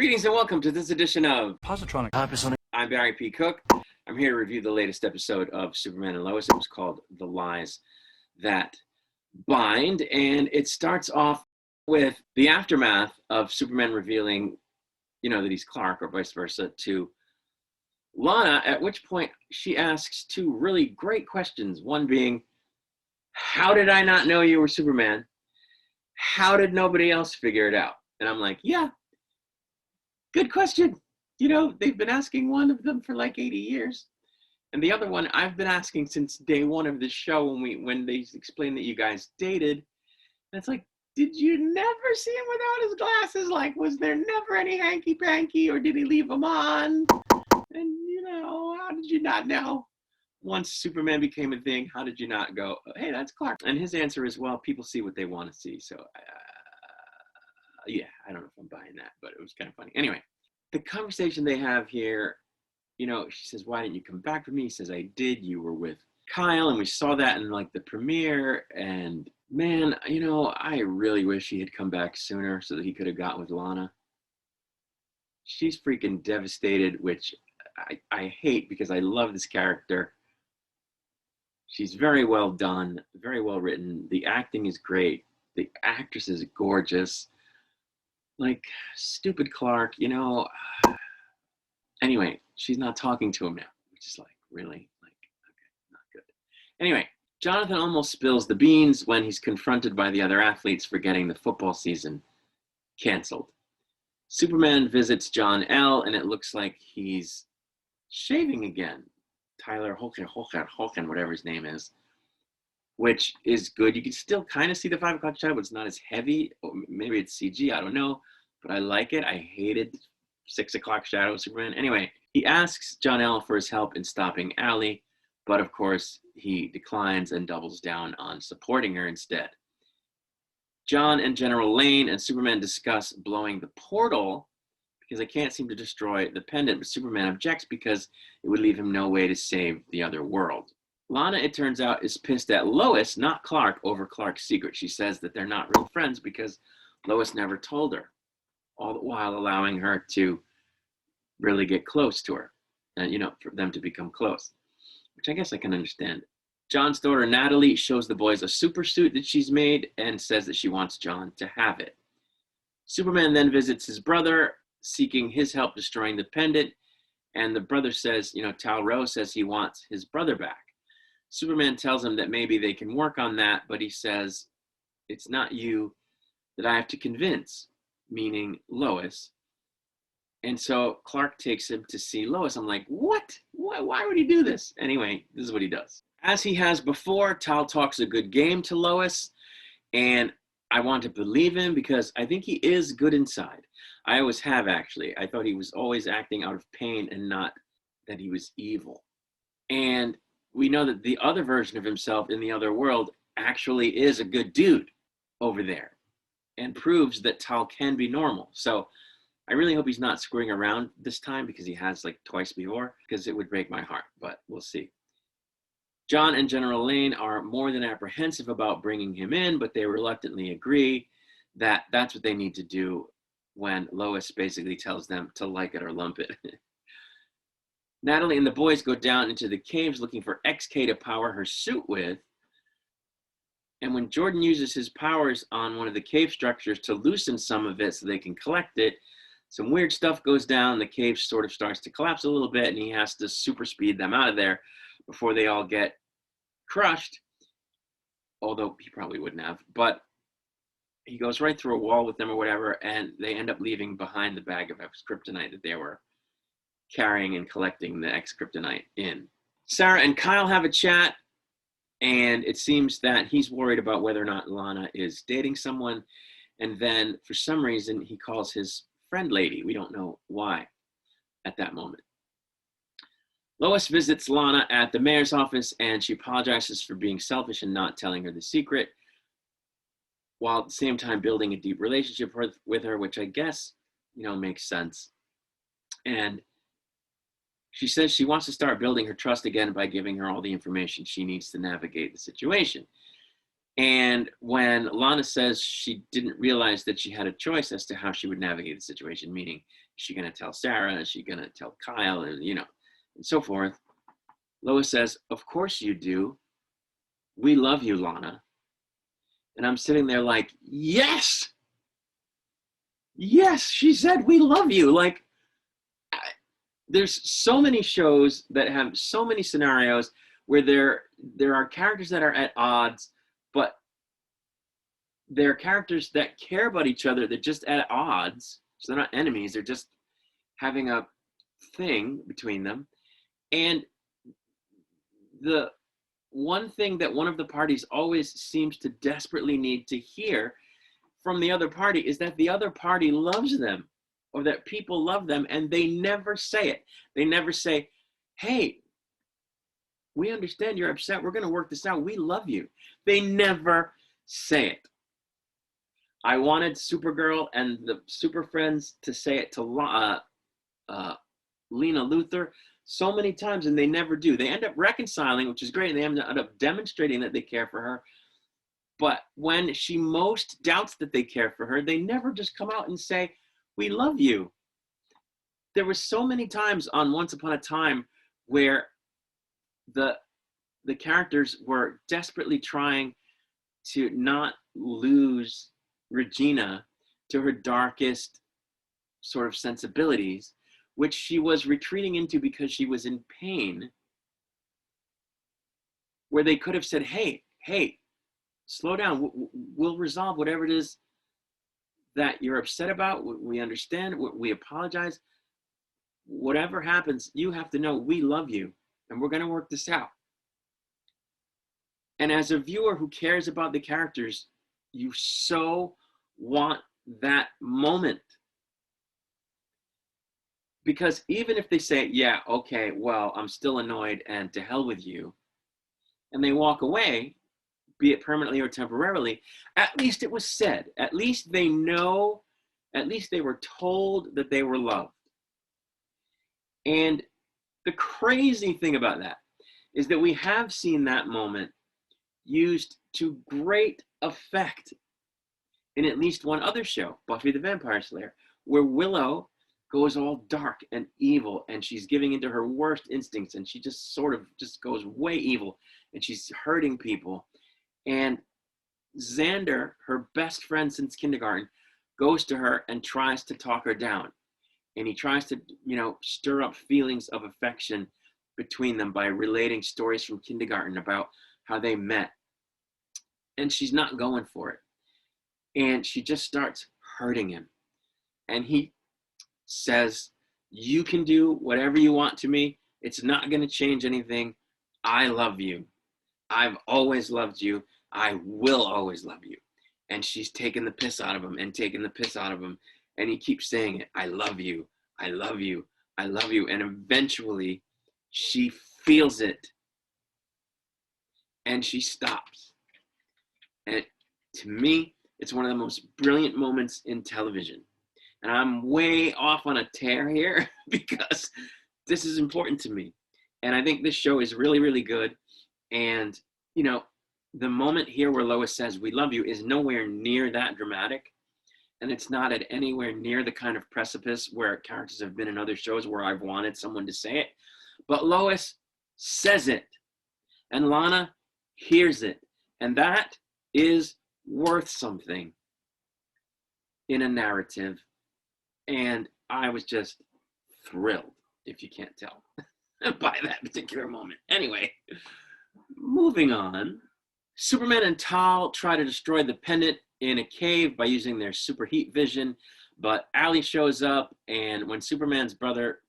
Greetings and welcome to this edition of Positronic. I'm Barry P. Cook. I'm here to review the latest episode of Superman and Lois. It was called The Lies That Bind, and it starts off with the aftermath of Superman revealing, that he's Clark or vice versa to Lana, at which point she asks two really great questions. One being, how did I not know you were Superman? How did nobody else figure it out? And I'm like, yeah, good question. They've been asking one of them for like 80 years. And the other one I've been asking since day one of this show when they explained that you guys dated. And it's like, did you never see him without his glasses? Like, was there never any hanky-panky, or did he leave them on? And, how did you not know? Once Superman became a thing, how did you not go, hey, that's Clark? And his answer is, well, people see what they want to see. So, yeah, I don't know if I'm buying that, but it was kind of funny. Anyway, the conversation they have here, she says, why didn't you come back for me? He says, I did. You were with Kyle, and we saw that in like the premiere. And man, I really wish he had come back sooner so that he could have gotten with Lana. She's freaking devastated, which I hate because I love this character. She's very well done, very well written. The acting is great. The actress is gorgeous. Like, stupid Clark, Anyway, she's not talking to him now, which is like, really? Like, okay, not good. Anyway, Jonathan almost spills the beans when he's confronted by the other athletes for getting the football season canceled. Superman visits John L., and it looks like he's shaving again. Tyler Hoechlin, whatever his name is, which is good. You can still kind of see the 5 o'clock shadow, but it's not as heavy. Or maybe it's CG, I don't know, but I like it. I hated 6 o'clock shadow Superman. Anyway, he asks John L. for his help in stopping Allie, but of course he declines and doubles down on supporting her instead. John and General Lane and Superman discuss blowing the portal because they can't seem to destroy the pendant, but Superman objects because it would leave him no way to save the other world. Lana, it turns out, is pissed at Lois, not Clark, over Clark's secret. She says that they're not real friends because Lois never told her, all the while allowing her to really get close to her and, for them to become close, which I guess I can understand. John's daughter, Natalie, shows the boys a super suit that she's made and says that she wants John to have it. Superman then visits his brother, seeking his help destroying the pendant, and the brother says, Tal-Rho says he wants his brother back. Superman tells him that maybe they can work on that, but he says, it's not you that I have to convince, meaning Lois. And so Clark takes him to see Lois. I'm like, what? Why would he do this? Anyway, this is what he does. As he has before, Tal talks a good game to Lois, and I want to believe him because I think he is good inside. I always have, actually. I thought he was always acting out of pain and not that he was evil. And we know that the other version of himself in the other world actually is a good dude over there and proves that Tal can be normal. So I really hope he's not screwing around this time because he has like twice before, because it would break my heart, but we'll see. John and General Lane are more than apprehensive about bringing him in, but they reluctantly agree that that's what they need to do when Lois basically tells them to like it or lump it. Natalie and the boys go down into the caves looking for XK to power her suit with. And when Jordan uses his powers on one of the cave structures to loosen some of it so they can collect it, some weird stuff goes down. The cave sort of starts to collapse a little bit, and he has to super speed them out of there before they all get crushed. Although he probably wouldn't have, but he goes right through a wall with them or whatever, and they end up leaving behind the bag of X-Kryptonite that they were carrying and collecting the X-Kryptonite in. Sarah and Kyle have a chat, and it seems that he's worried about whether or not Lana is dating someone, and then for some reason he calls his friend lady. We don't know why at that moment. Lois visits Lana at the mayor's office, and she apologizes for being selfish and not telling her the secret, while at the same time building a deep relationship with her, which I guess, makes sense. And she says she wants to start building her trust again by giving her all the information she needs to navigate the situation. And when Lana says she didn't realize that she had a choice as to how she would navigate the situation, meaning Is she going to tell Sarah? Is she going to tell Kyle? And, you know, and so forth. Lois says, of course you do. We love you, Lana. And I'm sitting there like, yes, yes, she said, we love you. Like, there's so many shows that have so many scenarios where there are characters that are at odds, but they're characters that care about each other. They're just at odds. So they're not enemies. They're just having a thing between them. And the one thing that one of the parties always seems to desperately need to hear from the other party is that the other party loves them, or that people love them, and they never say it. They never say, hey, we understand you're upset. We're going to work this out. We love you. They never say it. I wanted Supergirl and the Super Friends to say it to Lena Luthor so many times, and they never do. They end up reconciling, which is great, and they end up demonstrating that they care for her. But when she most doubts that they care for her, they never just come out and say, we love you. There were so many times on Once Upon a Time where the characters were desperately trying to not lose Regina to her darkest sort of sensibilities, which she was retreating into because she was in pain, where they could have said, hey, slow down. We'll resolve whatever it is that you're upset about. We understand. We apologize. Whatever happens, you have to know we love you, and we're going to work this out. And as a viewer who cares about the characters, you so want that moment. Because even if they say, yeah, okay, well, I'm still annoyed and to hell with you, and they walk away, be it permanently or temporarily, at least it was said. At least they know, at least they were told that they were loved. And the crazy thing about that is that we have seen that moment used to great effect in at least one other show, Buffy the Vampire Slayer, where Willow goes all dark and evil, and she's giving into her worst instincts, and she just sort of just goes way evil, and she's hurting people. And Xander, her best friend since kindergarten, goes to her and tries to talk her down. And he tries to, you know, stir up feelings of affection between them by relating stories from kindergarten about how they met. And she's not going for it. And she just starts hurting him. And he says, you can do whatever you want to me. It's not going to change anything. I love you. I've always loved you. I will always love you. And she's taking the piss out of him and taking the piss out of him. And he keeps saying it. I love you. I love you. I love you. And eventually she feels it. And she stops. And to me, it's one of the most brilliant moments in television. And I'm way off on a tear here because this is important to me. And I think this show is really, really good. And, you know, the moment here where Lois says, we love you, is nowhere near that dramatic. And it's not at anywhere near the kind of precipice where characters have been in other shows where I've wanted someone to say it. But Lois says it. And Lana hears it. And that is worth something in a narrative. And I was just thrilled, if you can't tell, by that particular moment. Anyway, moving on. Superman and Tal try to destroy the pendant in a cave by using their super heat vision, but Allie shows up, and when Superman's brother,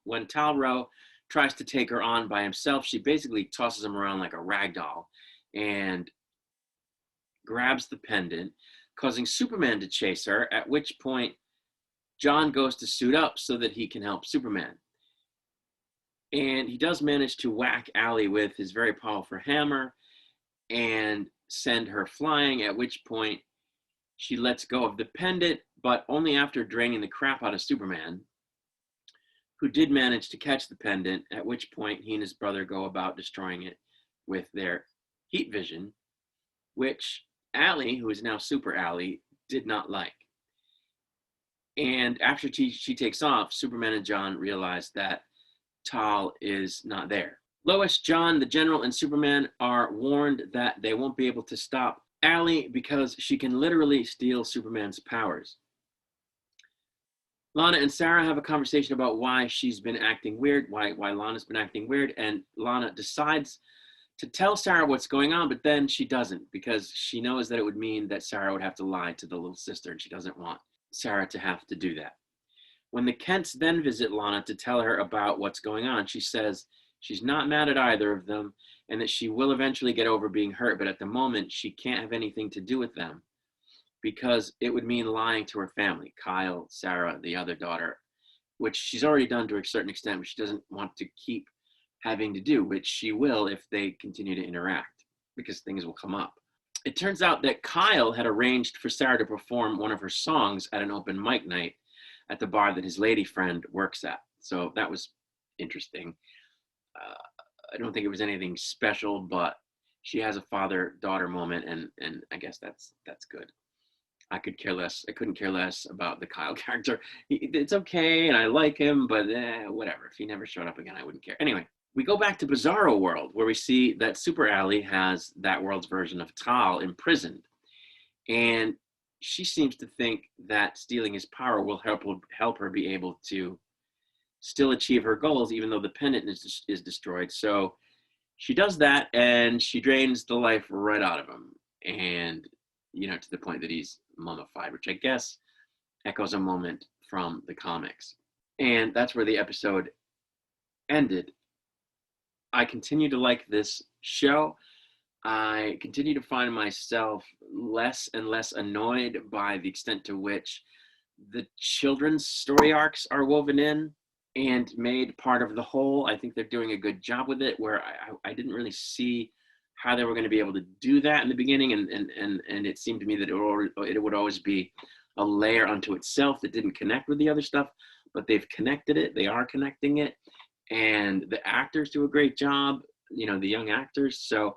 when Tal-Rho tries to take her on by himself, she basically tosses him around like a rag doll and grabs the pendant, causing Superman to chase her, at which point John goes to suit up so that he can help Superman. And he does manage to whack Allie with his very powerful hammer and send her flying, at which point she lets go of the pendant, but only after draining the crap out of Superman, who did manage to catch the pendant, at which point he and his brother go about destroying it with their heat vision, which Allie, who is now Super Allie, did not like. And after she takes off, Superman and John realize that Tal is not there. Lois, John, the General, and Superman are warned that they won't be able to stop Allie because she can literally steal Superman's powers. Lana and Sarah have a conversation about why she's been acting weird, why Lana's been acting weird, and Lana decides to tell Sarah what's going on, but then she doesn't because she knows that it would mean that Sarah would have to lie to the little sister, and she doesn't want Sarah to have to do that. When the Kents then visit Lana to tell her about what's going on, she says she's not mad at either of them and that she will eventually get over being hurt, but at the moment she can't have anything to do with them because it would mean lying to her family, Kyle, Sarah, the other daughter, which she's already done to a certain extent, but she doesn't want to keep having to do, which she will if they continue to interact because things will come up. It turns out that Kyle had arranged for Sarah to perform one of her songs at an open mic night at the bar that his lady friend works at. So that was interesting. I don't think it was anything special, but she has a father-daughter moment, and I guess that's good. I couldn't care less about the Kyle character. It's okay, and I like him, but whatever. If he never showed up again, I wouldn't care. Anyway, we go back to Bizarro World, where we see that Super Allie has that world's version of Tal imprisoned. And she seems to think that stealing his power will help her be able to still achieve her goals, even though the pendant is destroyed. So she does that, and she drains the life right out of him. And, to the point that he's mummified, which I guess echoes a moment from the comics. And that's where the episode ended. I continue to like this show. I continue to find myself less and less annoyed by the extent to which the children's story arcs are woven in and made part of the whole. I think they're doing a good job with it, where I didn't really see how they were going to be able to do that in the beginning, and it seemed to me that it would always be a layer unto itself that didn't connect with the other stuff, but they've connected it. They are connecting it, and the actors do a great job, the young actors. So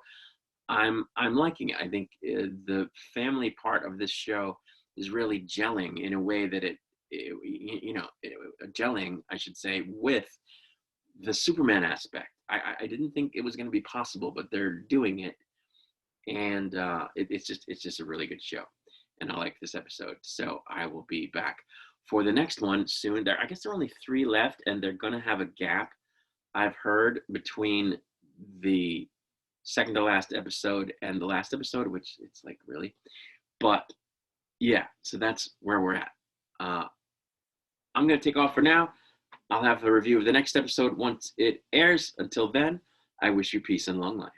I'm liking it. I think the family part of this show is really gelling in a way that gelling, I should say, with the Superman aspect. I didn't think it was going to be possible, but they're doing it, and it's just a really good show, and I like this episode. So I will be back for the next one soon. I guess there are only 3 left, and they're going to have a gap, I've heard, between the second to last episode and the last episode, which it's like, really? But yeah, so that's where we're at. I'm going to take off for now. I'll have a review of the next episode once it airs. Until then, I wish you peace and long life.